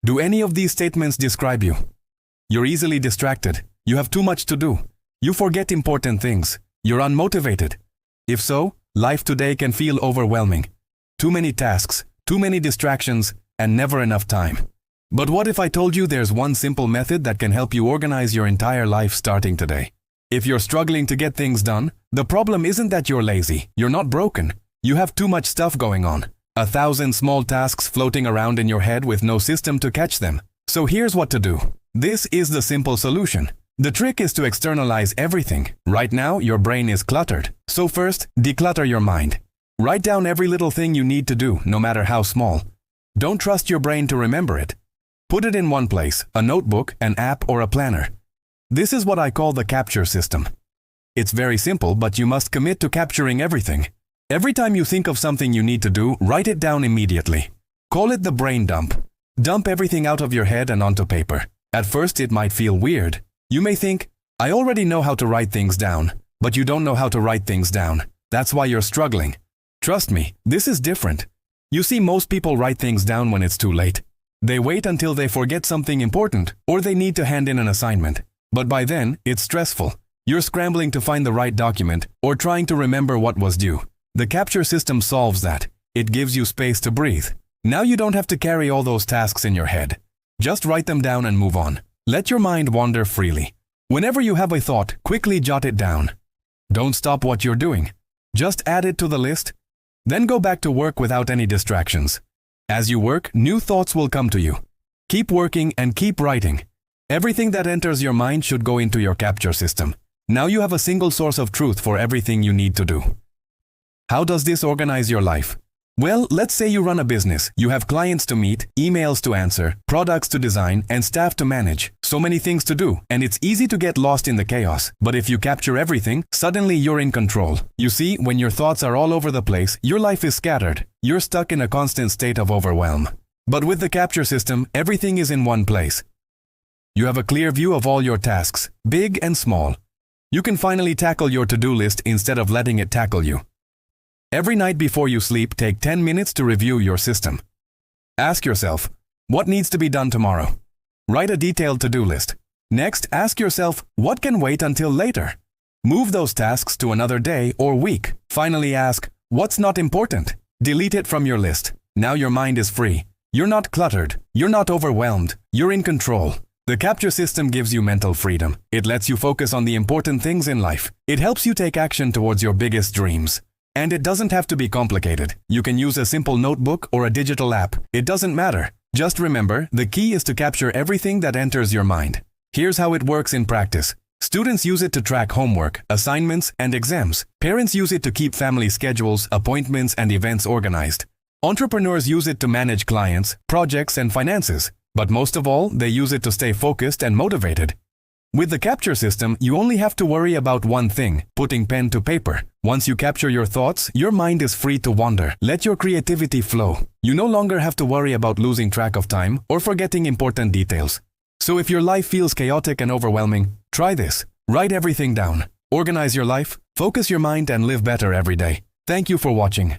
Do any of these statements describe you? You're easily distracted. You have too much to do. You forget important things. You're unmotivated. If so, life today can feel overwhelming. Too many tasks, too many distractions, and never enough time. But what if I told you there's one simple method that can help you organize your entire life starting today? If you're struggling to get things done, the problem isn't that you're lazy. You're not broken. You have too much stuff going on. 1,000 small tasks floating around in your head with no system to catch them. So here's what to do. This is the simple solution. The trick is to externalize everything. Right now, your brain is cluttered. So first, declutter your mind. Write down every little thing you need to do, no matter how small. Don't trust your brain to remember it. Put it in one place, a notebook, an app, or a planner. This is what I call the capture system. It's very simple, but you must commit to capturing everything. Every time you think of something you need to do, write it down immediately. Call it the brain dump. Dump everything out of your head and onto paper. At first, it might feel weird. You may think, I already know how to write things down, but you don't know how to write things down. That's why you're struggling. Trust me, this is different. You see, most people write things down when it's too late. They wait until they forget something important, or they need to hand in an assignment. But by then, it's stressful. You're scrambling to find the right document, or trying to remember what was due. The capture system solves that. It gives you space to breathe. Now you don't have to carry all those tasks in your head. Just write them down and move on. Let your mind wander freely. Whenever you have a thought, quickly jot it down. Don't stop what you're doing. Just add it to the list. Then go back to work without any distractions. As you work, new thoughts will come to you. Keep working and keep writing. Everything that enters your mind should go into your capture system. Now you have a single source of truth for everything you need to do. How does this organize your life? Well, let's say you run a business. You have clients to meet, emails to answer, products to design, and staff to manage. So many things to do, and it's easy to get lost in the chaos. But if you capture everything, suddenly you're in control. You see, when your thoughts are all over the place, your life is scattered. You're stuck in a constant state of overwhelm. But with the capture system, everything is in one place. You have a clear view of all your tasks, big and small. You can finally tackle your to-do list instead of letting it tackle you. Every night before you sleep, take 10 minutes to review your system. Ask yourself, what needs to be done tomorrow? Write a detailed to-do list. Next, ask yourself, what can wait until later? Move those tasks to another day or week. Finally ask, what's not important? Delete it from your list. Now your mind is free. You're not cluttered. You're not overwhelmed. You're in control. The capture system gives you mental freedom. It lets you focus on the important things in life. It helps you take action towards your biggest dreams. And it doesn't have to be complicated. You can use a simple notebook or a digital app. It doesn't matter. Just remember, the key is to capture everything that enters your mind. Here's how it works in practice. Students use it to track homework, assignments, and exams. Parents use it to keep family schedules, appointments, and events organized. Entrepreneurs use it to manage clients, projects, and finances. But most of all, they use it to stay focused and motivated. With the capture system, you only have to worry about one thing, putting pen to paper. Once you capture your thoughts, your mind is free to wander. Let your creativity flow. You no longer have to worry about losing track of time or forgetting important details. So if your life feels chaotic and overwhelming, try this. Write everything down. Organize your life, focus your mind, and live better every day. Thank you for watching.